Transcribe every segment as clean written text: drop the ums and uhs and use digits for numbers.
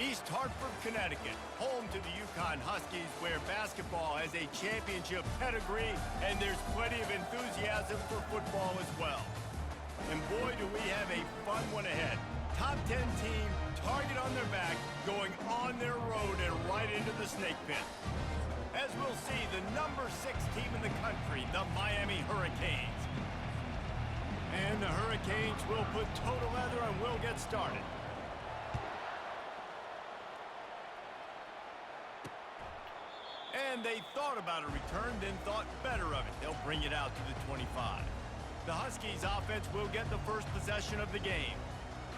East Hartford, Connecticut, home to the Yukon Huskies, where basketball has a championship pedigree, and there's plenty of enthusiasm for football as well. And boy, do we have a fun one ahead. Top 10 team, target on their back, going on their road and right into the snake pit. As we'll see, the number 6 team in the country, the Miami Hurricanes. And the Hurricanes will put total leather and we'll get started. And they thought about a return, then thought better of it. They'll bring it out to the 25. The Huskies offense will get the first possession of the game.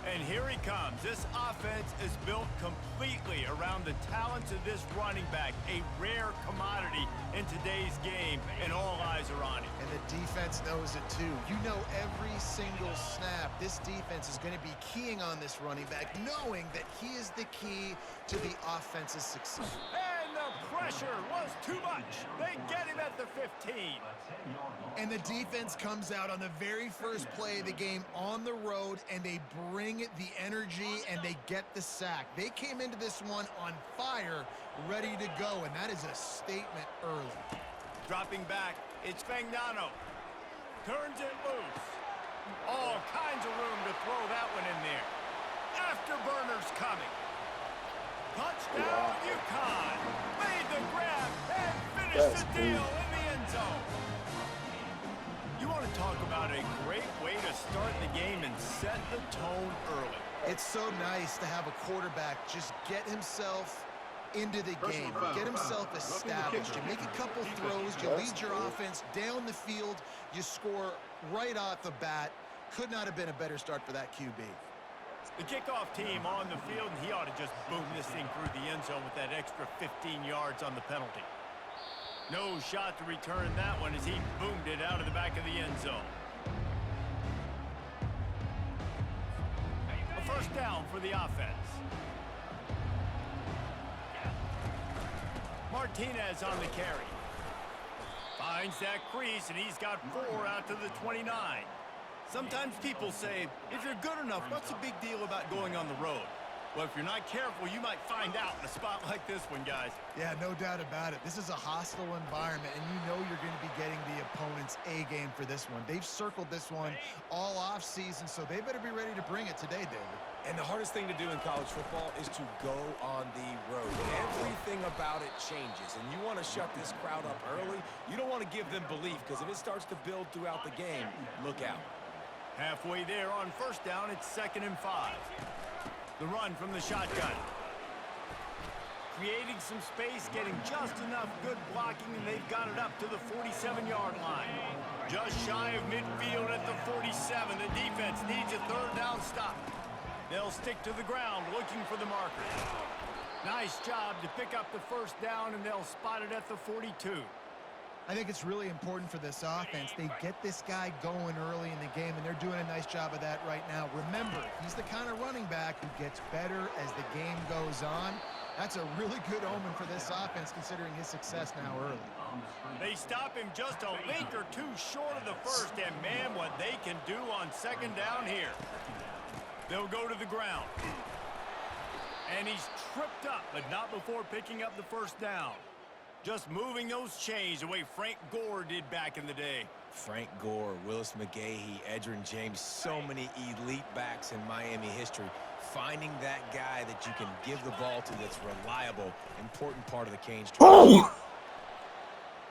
And here he comes. This offense is built completely around the talents of this running back, a rare commodity in today's game, and all eyes are on him. And the defense knows it too. You know every single snap, this defense is going to be keying on this running back, knowing that he is the key to the offense's success. And the pressure was too much. They get him at the 15. And the defense comes out on the very first play of the game on the road, and they bring the energy, and they get the sack. They came into this one on fire, ready to go, and that is a statement early. Dropping back, it's Fagnano. Turns it loose. All kinds of room to throw that one in there. Afterburners coming. Touchdown, Yukon. Made the grab and finished the deal in the end zone. You want to talk about a great way to start the game and set the tone early. It's so nice to have a quarterback just get himself into the game, get himself established. You make a couple throws, you lead your offense down the field, you score right off the bat. Could not have been a better start for that QB. The kickoff team on the field, and he ought to just boom this thing through the end zone with that extra 15 yards on the penalty. No shot to return that one as he boomed it out of the back of the end zone. A first down for the offense. Martinez on the carry. Finds that crease, and he's got 4 out to the 29. Sometimes people say, if you're good enough, what's the big deal about going on the road? Well, if you're not careful, you might find out in a spot like this one, guys. Yeah, no doubt about it. This is a hostile environment, and you know you're going to be getting the opponent's A game for this one. They've circled this one all offseason, so they better be ready to bring it today, David. And the hardest thing to do in college football is to go on the road. Everything about it changes, and you want to shut this crowd up early. You don't want to give them belief, because if it starts to build throughout the game, look out. Halfway there on first down, it's 2nd and 5. The run from the shotgun. Creating some space, getting just enough good blocking, and they've got it up to the 47-yard line. Just shy of midfield at the 47. The defense needs a 3rd down stop. They'll stick to the ground looking for the marker. Nice job to pick up the first down, and they'll spot it at the 42. I think it's really important for this offense. They get this guy going early in the game, and they're doing a nice job of that right now. Remember, he's the kind of running back who gets better as the game goes on. That's a really good omen for this offense, considering his success now early. They stop him just a link or two short of the first, and man, what they can do on 2nd down here. They'll go to the ground. And he's tripped up, but not before picking up the first down. Just moving those chains the way Frank Gore did back in the day. Frank Gore, Willis McGahee, Edgerrin James, so many elite backs in Miami history. Finding that guy that you can give the ball to that's reliable, important part of the Canes.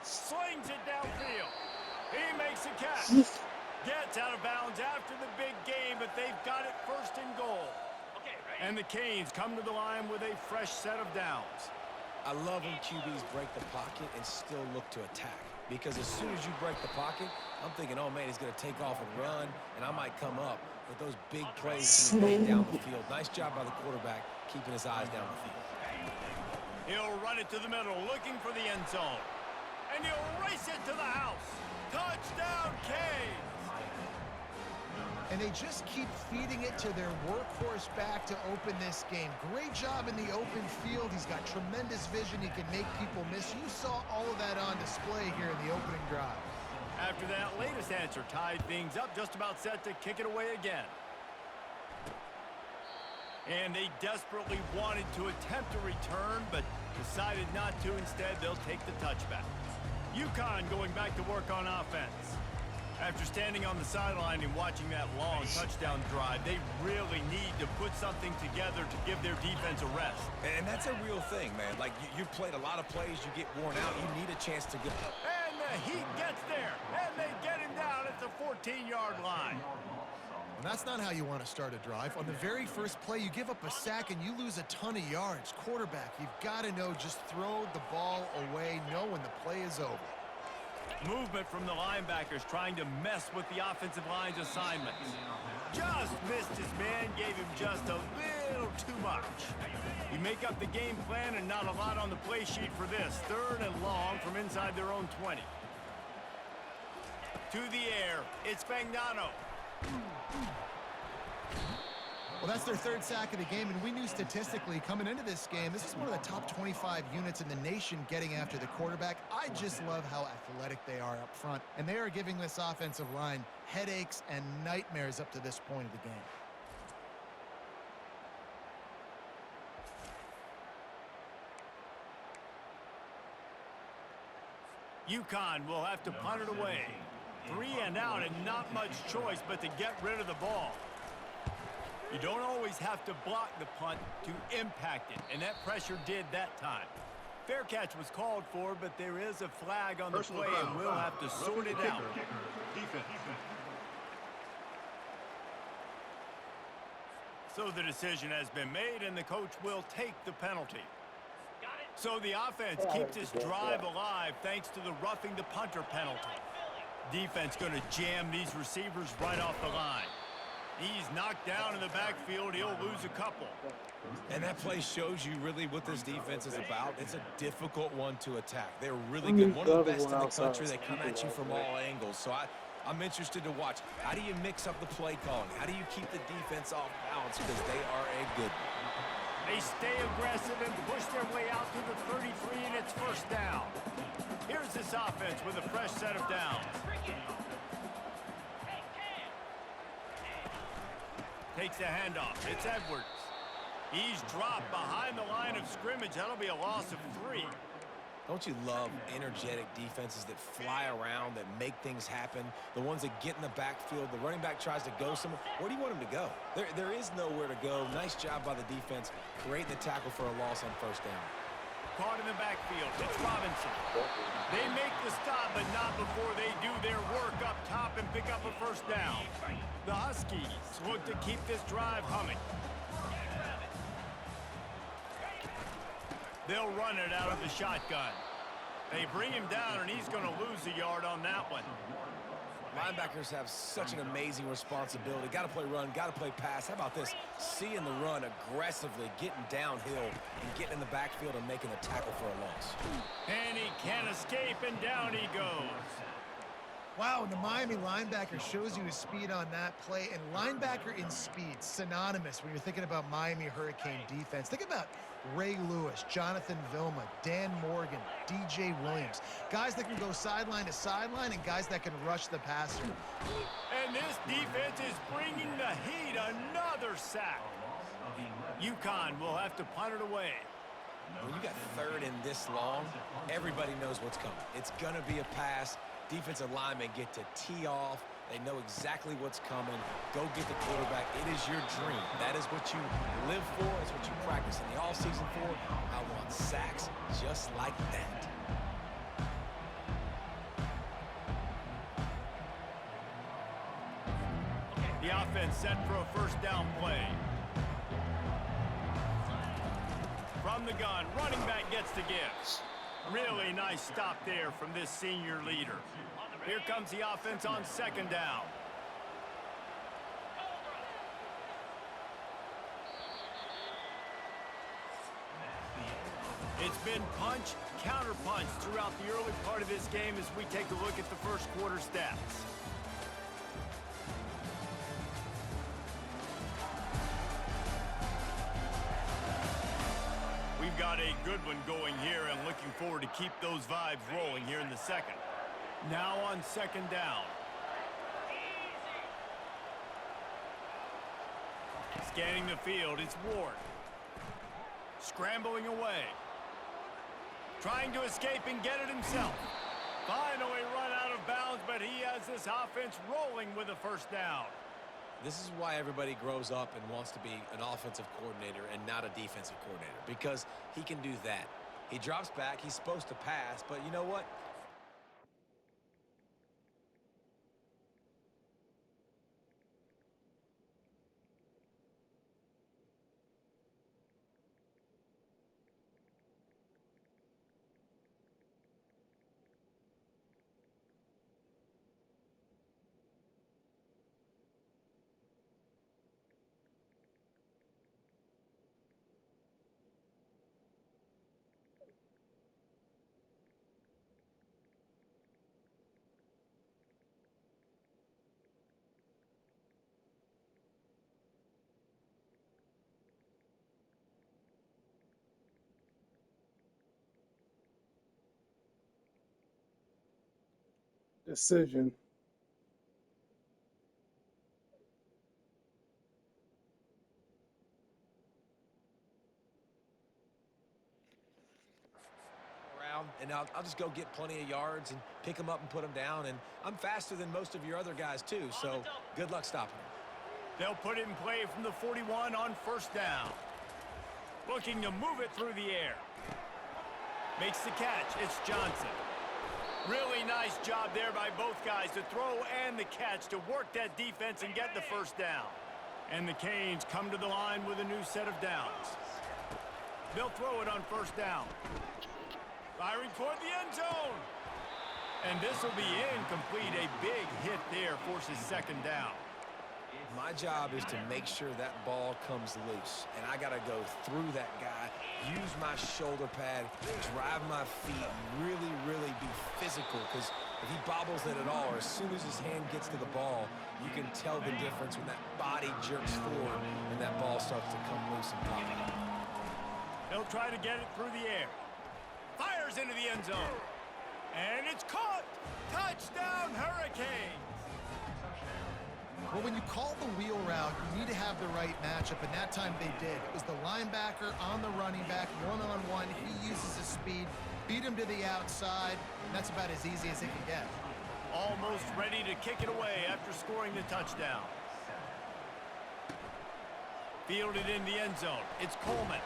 Slings it downfield. He makes a catch. Gets out of bounds after the big game, but they've got it 1st and goal. And the Canes come to the line with a fresh set of downs. I love when QBs break the pocket and still look to attack. Because as soon as you break the pocket, I'm thinking, oh, man, he's going to take off and run, and I might come up. But those big plays down the field. Nice job by the quarterback, keeping his eyes down the field. He'll run it to the middle, looking for the end zone. And he'll race it to the house. Touchdown, Canes! And they just keep feeding it to their workhorse back to open this game. Great job in the open field. He's got tremendous vision. He can make people miss. You saw all of that on display here in the opening drive. After that latest answer tied things up, just about set to kick it away again. And they desperately wanted to attempt a return, but decided not to. Instead, they'll take the touchback. UConn going back to work on offense. After standing on the sideline and watching that long touchdown drive, they really need to put something together to give their defense a rest. And that's a real thing, man. Like, you played a lot of plays, you get worn out, you need a chance to get... And the Heat gets there, and they get him down at the 14-yard line. And that's not how you want to start a drive. On the very first play, you give up a sack and you lose a ton of yards. Quarterback, you've got to know, just throw the ball away, know when the play is over. Movement from the linebackers trying to mess with the offensive line's assignments. Just missed his man, gave him just a little too much. We make up the game plan and not a lot on the play sheet for this. 3rd and long from inside their own 20. To the air, it's Fagnano. Well, that's their 3rd sack of the game, and we knew statistically coming into this game, this is one of the top 25 units in the nation getting after the quarterback. I just love how athletic they are up front, and they are giving this offensive line headaches and nightmares up to this point of the game. UConn will have to punt it away. 3 and out and not much choice but to get rid of the ball. You don't always have to block the punt to impact it, and that pressure did that time. Fair catch was called for, but there is a flag on the play, and we'll have to sort it out. So the decision has been made, and the coach will take the penalty. So the offense keeps this drive alive thanks to the roughing the punter penalty. Defense going to jam these receivers right off the line. He's knocked down in the backfield. He'll lose a couple. And that play shows you really what this defense is about. It's a difficult one to attack. They're really good. One of the best in the country. They come at you from all angles. So I'm interested to watch. How do you mix up the play calling? How do you keep the defense off balance? Because they are a good one. They stay aggressive and push their way out to the 33, and it's 1st down. Here's this offense with a fresh set of downs. Takes a handoff. It's Edwards. He's dropped behind the line of scrimmage. That'll be a loss of 3. Don't you love energetic defenses that fly around, that make things happen? The ones that get in the backfield. The running back tries to go somewhere. Where do you want him to go? There is nowhere to go. Nice job by the defense creating the tackle for a loss on 1st down. Caught in the backfield. It's Robinson. They make the stop, but not before they do their work up top and pick up a 1st down. The Huskies look to keep this drive humming. They'll run it out of the shotgun. They bring him down, and he's going to lose a yard on that one. Linebackers have such an amazing responsibility. Got to play run, got to play pass. How about this? Seeing the run aggressively, getting downhill, and getting in the backfield and making a tackle for a loss. And he can't escape, and down he goes. Wow, and the Miami linebacker shows you his speed on that play. And linebacker in speed, synonymous when you're thinking about Miami Hurricane defense. Think about Ray Lewis, Jonathan Vilma, Dan Morgan, DJ Williams. Guys that can go sideline to sideline and guys that can rush the passer. And this defense is bringing the heat. Another sack. UConn will have to punt it away. When you got 3rd and this long, everybody knows what's coming. It's going to be a pass. Defensive linemen get to tee off. They know exactly what's coming. Go get the quarterback. It is your dream. That is what you live for. It's what you practice in the offseason for. I want sacks just like that. The offense set for a 1st down play. From the gun, running back gets the give. Really nice stop there from this senior leader. Here comes the offense on 2nd down. It's been punch, counter punch throughout the early part of this game as we take a look at the 1st quarter stats. We've got a good one going here and looking forward to keep those vibes rolling here in the 2nd. Now on 2nd down. Scanning the field, it's Ward. Scrambling away. Trying to escape and get it himself. Finally run out of bounds, but he has this offense rolling with a first down. This is why everybody grows up and wants to be an offensive coordinator and not a defensive coordinator, because he can do that. He drops back, he's supposed to pass, but you know what? Decision. Around, and I'll just go get plenty of yards and pick them up and put them down, and I'm faster than most of your other guys too, so good luck stopping them. They'll put it in play from the 41 on first down. Looking to move it through the air. Makes the catch. It's Johnson. Really nice job there by both guys to throw and the catch to work that defense and get the first down. And the Canes come to the line with a new set of downs. They'll throw it on first down. Firing toward the end zone. And this will be incomplete. A big hit there forces second down. My job is to make sure that ball comes loose, and I got to go through that guy, use my shoulder pad, drive my feet, really, really be physical, because if he bobbles it at all, or as soon as his hand gets to the ball, you can tell the difference when that body jerks forward and that ball starts to come loose and pop up. He'll try to get it through the air. Fires into the end zone. And it's caught! Touchdown, Hurricanes! Well, when you call the wheel route, you need to have the right matchup, and that time they did. It was the linebacker on the running back, one-on-one. He uses his speed, beat him to the outside, and that's about as easy as it can get. Almost ready to kick it away after scoring the touchdown. Fielded in the end zone. It's Coleman.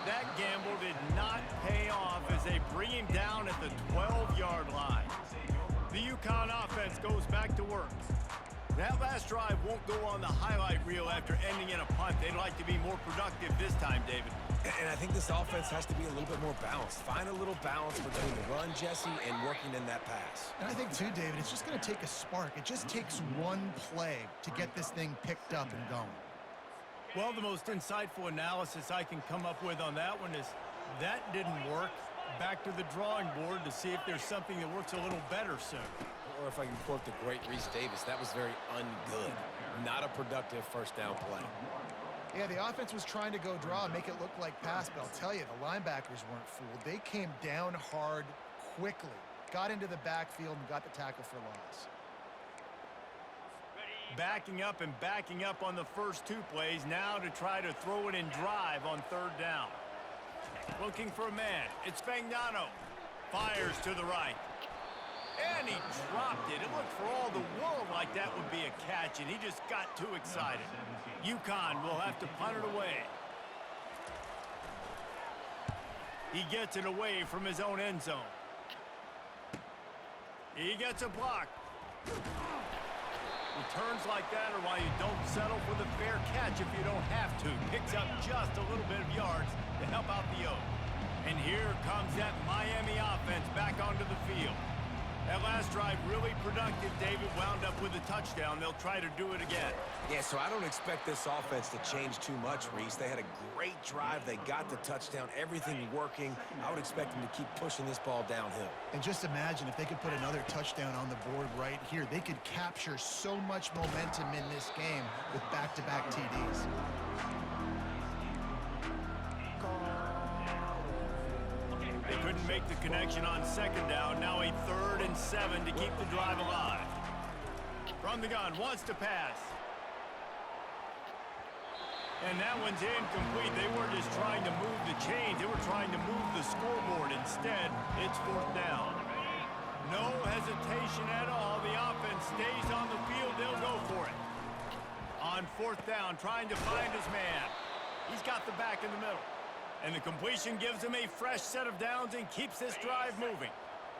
That gamble did not pay off as they bring him down at the 12-yard line. The UConn offense goes back to work. That last drive won't go on the highlight reel after ending in a punt. They'd like to be more productive this time, David. And I think this offense has to be a little bit more balanced. Find a little balance between the run, Jesse, and working in that pass. And I think, too, David, it's just going to take a spark. It just takes one play to get this thing picked up and going. Well, the most insightful analysis I can come up with on that one is that didn't work. Back to the drawing board to see if there's something that works a little better soon. Or if I can quote the great Reese Davis, that was very ungood. Not a productive first down play. Yeah, the offense was trying to go draw and make it look like pass, but I'll tell you, the linebackers weren't fooled. They came down hard quickly, got into the backfield, and got the tackle for loss. Backing up and backing up on the first two plays, now to try to throw it in drive on third down. Looking for a man. It's Fagnano. Fires to the right. And he dropped it. It looked for all the world like that would be a catch, and he just got too excited. UConn will have to punt it away. He gets it away from his own end zone. He gets a block. Returns like that are why you don't settle for the fair catch if you don't have to. Picks up just a little bit of yards to help out the Oak. And here comes that Miami offense back onto the field. That last drive really productive. David wound up with a touchdown. They'll try to do it again. Yeah, so I don't expect this offense to change too much, Reese. They had a great drive. They got the touchdown. Everything working. I would expect them to keep pushing this ball downhill. And just imagine if they could put another touchdown on the board right here. They could capture so much momentum in this game with back-to-back TDs. They couldn't make the connection on second down. Now a 3rd and 7 to keep the drive alive. From the gun, wants to pass. And that one's incomplete. They weren't just trying to move the chains. They were trying to move the scoreboard. Instead, it's 4th down. No hesitation at all. The offense stays on the field. They'll go for it. On 4th down, trying to find his man. He's got the back in the middle. And the completion gives him a fresh set of downs and keeps this drive moving.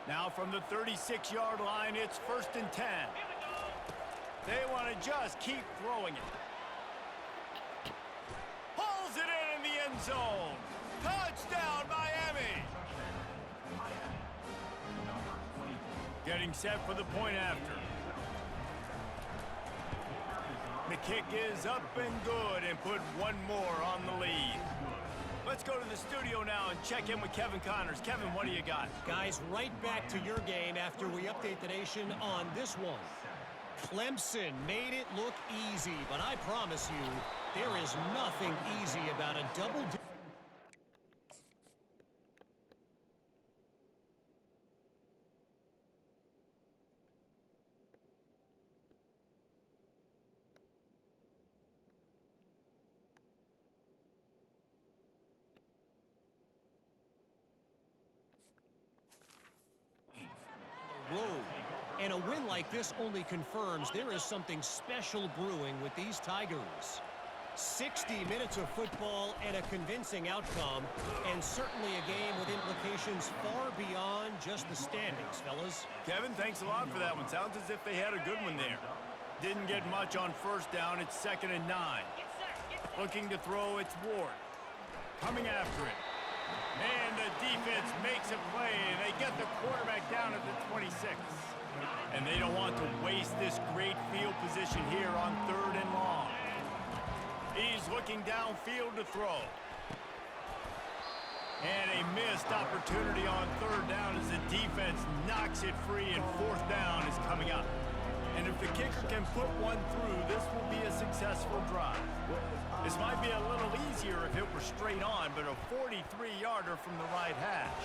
Now from the 36-yard line, it's 1st and 10. They want to just keep throwing it. Pulls it in the end zone. Touchdown, Miami. Getting set for the point after. The kick is up and good and put one more on the lead. Let's go to the studio now and check in with Kevin Connors. Kevin, what do you got? Guys, right back to your game after we update the nation on this one. Clemson made it look easy, but I promise you, there is nothing easy about a double. Road. And a win like this only confirms there is something special brewing with these Tigers. 60 minutes of football and a convincing outcome, and certainly a game with implications far beyond just the standings, fellas. Kevin, thanks a lot for that one. Sounds as if they had a good one there. Didn't get much on 1st down. It's 2nd and 9. Looking to throw, it's Ward. Coming after it. And the defense makes a play. They get the quarterback down at the 26. And they don't want to waste this great field position here on 3rd and long. He's looking downfield to throw. And a missed opportunity on 3rd down as the defense knocks it free, and 4th down is coming up. And if the kicker can put one through, this will be a successful drive. This might be a little easier if it were straight on, but a 43-yarder from the right hash.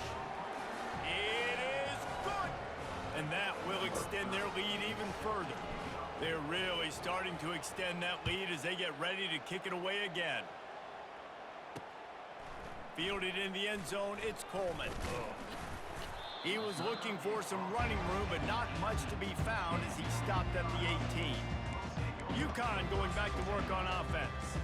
It is good! And that will extend their lead even further. They're really starting to extend that lead as they get ready to kick it away again. Fielded in the end zone, it's Coleman. He was looking for some running room, but not much to be found as he stopped at the 18. UConn going back to work on offense.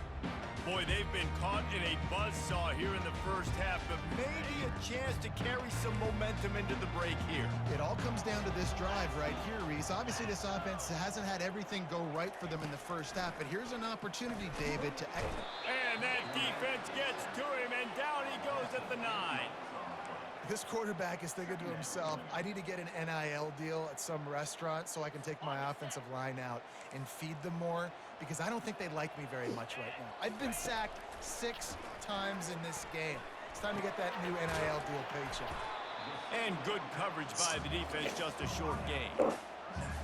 Boy, they've been caught in a buzzsaw here in the first half, but maybe a chance to carry some momentum into the break here. It all comes down to this drive right here, Reese. Obviously, this offense hasn't had everything go right for them in the first half, but here's an opportunity, David, to... And that defense gets to him, and down he goes at the 9. This quarterback is thinking to himself, I need to get an NIL deal at some restaurant so I can take my offensive line out and feed them more, because I don't think they like me very much right now. I've been sacked 6 times in this game. It's time to get that new NIL deal paycheck. And good coverage by the defense, just a short gain.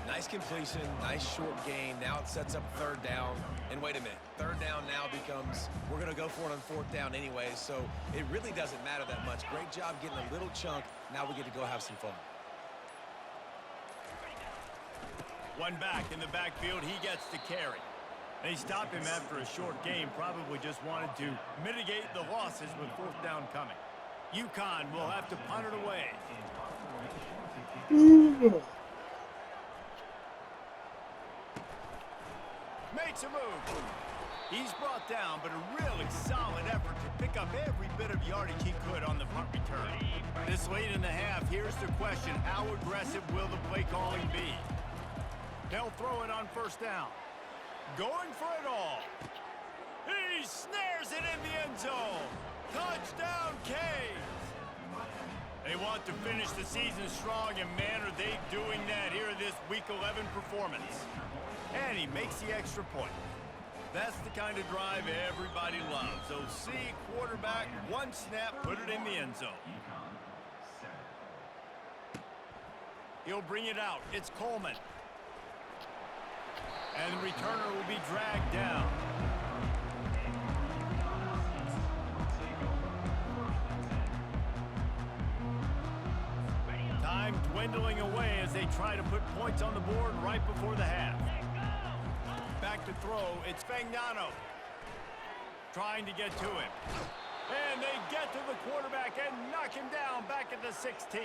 Nice completion, nice short gain. Now it sets up 3rd down. And wait a minute, 3rd down now becomes, we're going to go for it on 4th down anyway, so it really doesn't matter that much. Great job getting a little chunk. Now we get to go have some fun. One back in the backfield, he gets to carry. They stop him after a short game, probably just wanted to mitigate the losses with 4th down coming. UConn will have to punt it away. Makes a move. He's brought down, but a really solid effort to pick up every bit of yardage he could on the punt return. This late in the half, here's the question: how aggressive will the play calling be? They'll throw it on 1st down. Going for it all. He snares it in the end zone. Touchdown, Canes. They want to finish the season strong, and man, are they doing that here in this Week 11 performance. And he makes the extra point. That's the kind of drive everybody loves. So see, quarterback, one snap, put it in the end zone. He'll bring it out. It's Coleman. And the returner will be dragged down. Time dwindling away as they try to put points on the board right before the half. Back to throw, it's Fagnano. trying to get to him. And they get to the quarterback and knock him down back at the 16.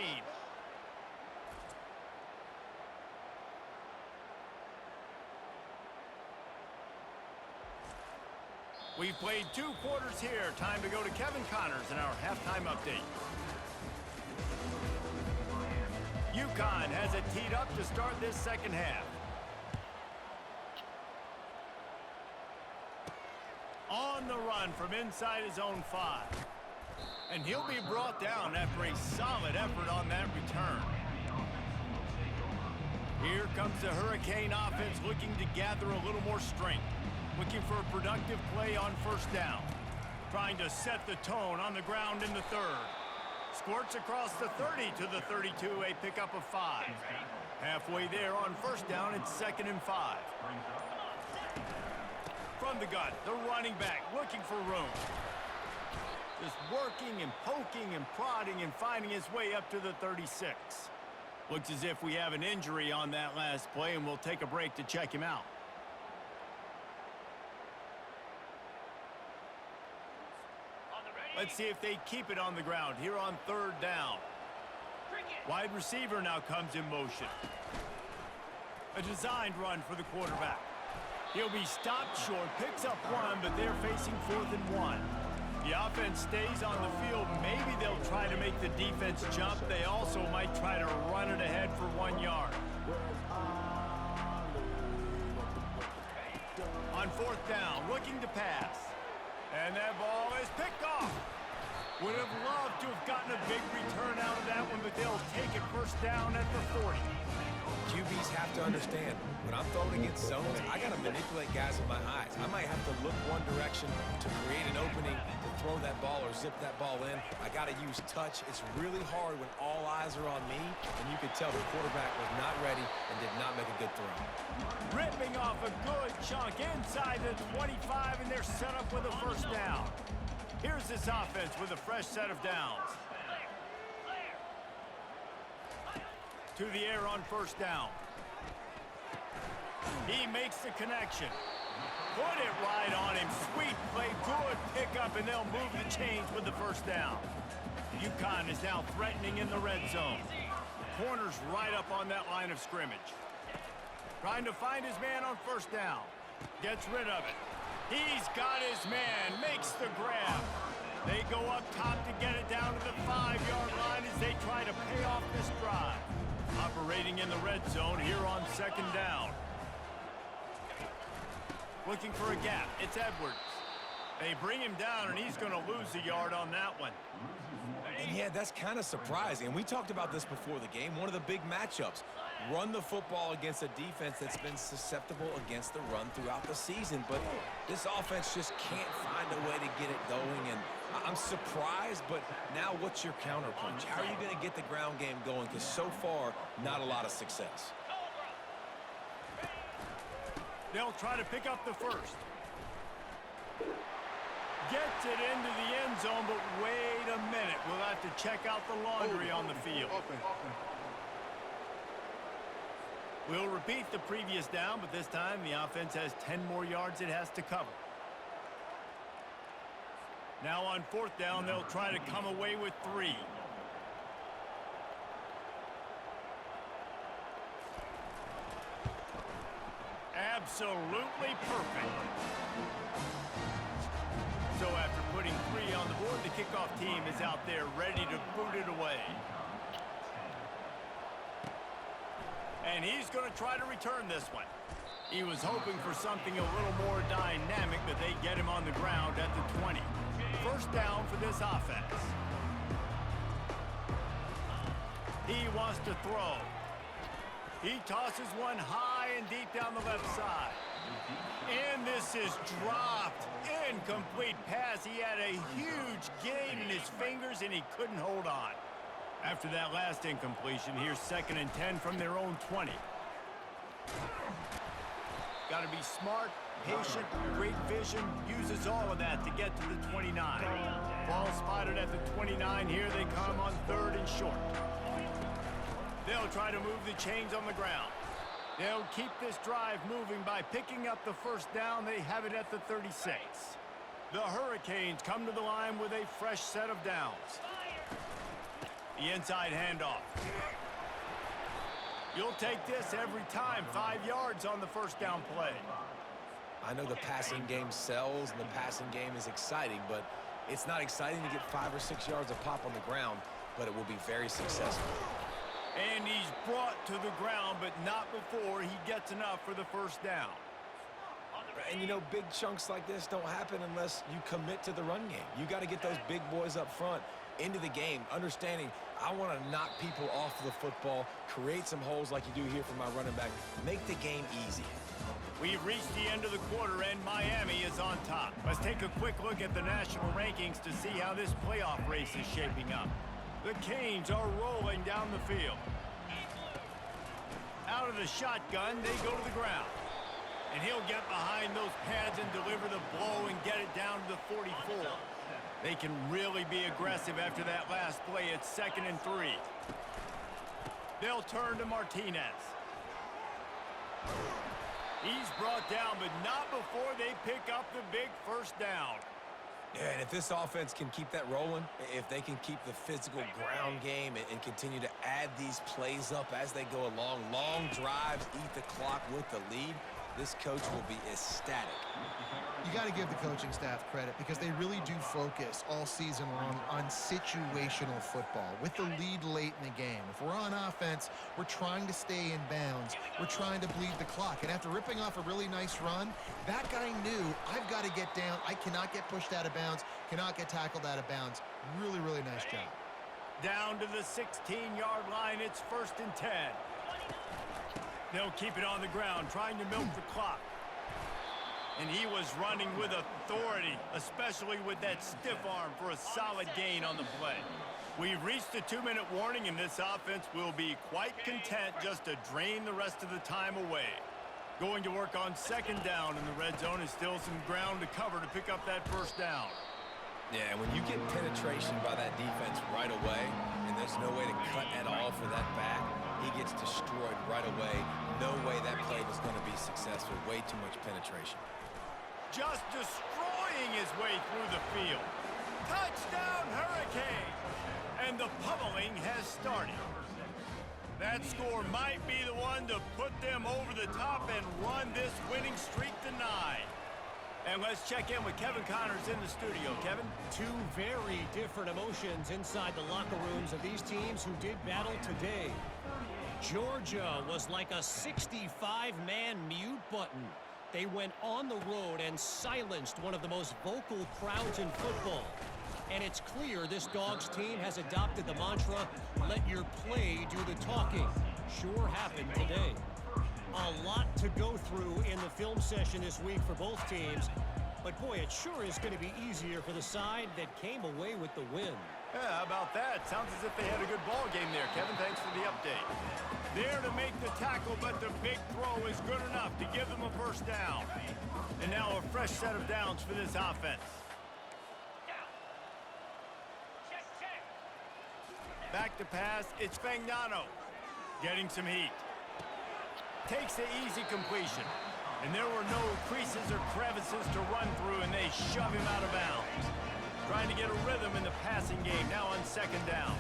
We've played 2 quarters here. Time to go to Kevin Connors in our halftime update. UConn has it teed up to start this second half. On the run from inside his own 5. And he'll be brought down after a solid effort on that return. Here comes the Hurricane offense looking to gather a little more strength. Looking for a productive play on first down. Trying to set the tone on the ground in the 3rd. Squirts across the 30 to the 32, a pickup of 5. Halfway there on first down, it's 2nd and 5. From the gun, the running back looking for room. Just working and poking and prodding and finding his way up to the 36. Looks as if we have an injury on that last play, and we'll take a break to check him out. Let's see if they keep it on the ground here on 3rd down. Wide receiver now comes in motion. A designed run for the quarterback. He'll be stopped short, picks up 1, but they're facing 4th and 1. The offense stays on the field. Maybe they'll try to make the defense jump. They also might try to run it ahead for 1 yard. On 4th down, looking to pass. And that ball is picked off. Would have loved to have gotten a big return out of that one, but they'll take it first down at the 40. QBs have to understand, when I'm throwing against zones, I got to manipulate guys with my eyes. I might have to look one direction to create an opening to throw that ball or zip that ball in. I got to use touch. It's really hard when all eyes are on me, and you could tell the quarterback was not ready and did not make a good throw. Ripping off a good chunk inside the 25, and they're set up with a first down. Here's this offense with a fresh set of downs. To the air on first down. He makes the connection. Put it right on him. Sweet play, good pickup, and they'll move the chains with the first down. UConn is now threatening in the red zone. Corner's right up on that line of scrimmage. Trying to find his man on first down. Gets rid of it. He's got his man. Makes the grab. They go up top to get it down to the 5-yard line as they try to pay off this drive. Operating in the red zone here on 2nd down. Looking for a gap. It's Edwards. They bring him down, and he's going to lose a yard on that one. And yeah, that's kind of surprising. And we talked about this before the game. One of the big matchups. Run the football against a defense that's been susceptible against the run throughout the season. But this offense just can't find a way to get it going. And I'm surprised, but now what's your counterpunch? How are you going to get the ground game going? Because so far, not a lot of success. They'll try to pick up the first. Gets it into the end zone, but wait a minute. We'll have to check out the laundry on the field. We'll repeat the previous down, but this time the offense has 10 more yards it has to cover. Now on 4th down, they'll try to come away with 3. Absolutely perfect. So after putting 3 on the board, the kickoff team is out there ready to boot it away. And he's going to try to return this one. He was hoping for something a little more dynamic, but they get him on the ground at the 20. First down for this offense. He wants to throw. He tosses one high and deep down the left side. And this is dropped. Incomplete pass. He had a huge gain in his fingers, and he couldn't hold on. After that last incompletion, here's 2nd and 10 from their own 20. Got to be smart, patient, great vision, uses all of that to get to the 29. Ball spotted at the 29. Here they come on 3rd and short. They'll try to move the chains on the ground. They'll keep this drive moving by picking up the first down. They have it at the 36. The Hurricanes come to the line with a fresh set of downs. The inside handoff. You'll take this every time. 5 yards on the first down play. I know the passing game sells and the passing game is exciting, but it's not exciting to get 5 or 6 yards of pop on the ground, but it will be very successful. And he's brought to the ground, but not before he gets enough for the first down. And, you know, big chunks like this don't happen unless you commit to the run game. You got to get those big boys up front into the game, understanding I want to knock people off the football, create some holes like you do here for my running back, make the game easy. We've reached the end of the quarter, and Miami is on top. Let's take a quick look at the national rankings to see how this playoff race is shaping up. The Canes are rolling down the field. Out of the shotgun, they go to the ground. And he'll get behind those pads and deliver the blow and get it down to the 44. They can really be aggressive after that last play. It's 2nd and 3. They'll turn to Martinez. He's brought down, but not before they pick up the big first down. Yeah, and if this offense can keep that rolling, if they can keep the physical ground game and continue to add these plays up as they go along, long drives, eat the clock with the lead, this coach will be ecstatic. You got to give the coaching staff credit because they really do focus all season long on situational football with the lead late in the game. If we're on offense, we're trying to stay in bounds. We're trying to bleed the clock. And after ripping off a really nice run, that guy knew, I've got to get down. I cannot get pushed out of bounds, cannot get tackled out of bounds. Really, really nice job. Down to the 16-yard line, it's 1st and 10. They'll keep it on the ground, trying to milk the clock. And he was running with authority, especially with that stiff arm for a solid gain on the play. We've reached the 2-minute warning, and this offense will be quite content just to drain the rest of the time away. Going to work on 2nd down, and the red zone is still some ground to cover to pick up that first down. Yeah, when you get penetration by that defense right away, and there's no way to cut at all for that back, he gets destroyed right away. No way that play was going to be successful. Way too much penetration. Just destroying his way through the field. Touchdown, Hurricane! And the pummeling has started. That score might be the one to put them over the top and run this winning streak to 9. And let's check in with Kevin Connors in the studio. Kevin? Two very different emotions inside the locker rooms of these teams who did battle today. Georgia was like a 65-man mute button. They went on the road and silenced one of the most vocal crowds in football. And it's clear this Dogs team has adopted the mantra, let your play do the talking. Sure happened today. A lot to go through in the film session this week for both teams. But boy, it sure is going to be easier for the side that came away with the win. Yeah, how about that? Sounds as if they had a good ball game there, Kevin. Thanks for the update. There to make the tackle, but the big throw is good enough to give them a first down. And now a fresh set of downs for this offense. Back to pass, it's Fagnano. Getting some heat. Takes the easy completion. And there were no creases or crevices to run through, and they shove him out of bounds. Trying to get a rhythm in the passing game, now on 2nd down.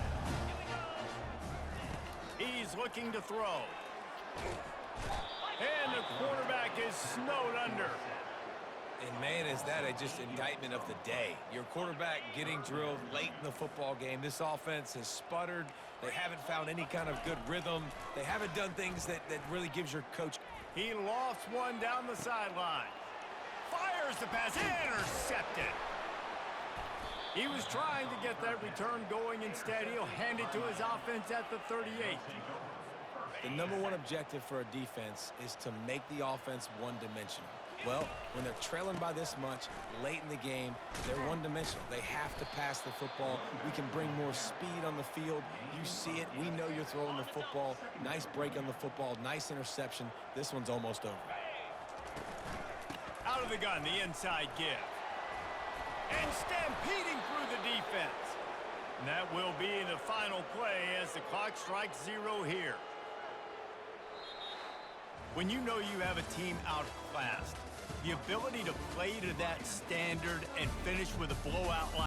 He's looking to throw. And the quarterback is snowed under. And man, is that just indictment of the day. Your quarterback getting drilled late in the football game. This offense has sputtered. They haven't found any kind of good rhythm. They haven't done things that really gives your coach. He lofts one down the sideline. Fires the pass, intercepted. He was trying to get that return going. Instead, he'll hand it to his offense at the 38. The number one objective for a defense is to make the offense one-dimensional. Well, when they're trailing by this much late in the game, they're one-dimensional. They have to pass the football. We can bring more speed on the field. You see it. We know you're throwing the football. Nice break on the football. Nice interception. This one's almost over. Out of the gun, the inside give. And stampeding through the defense. And that will be the final play as the clock strikes 0 here. When you know you have a team outclassed, The ability to play to that standard and finish with a blowout like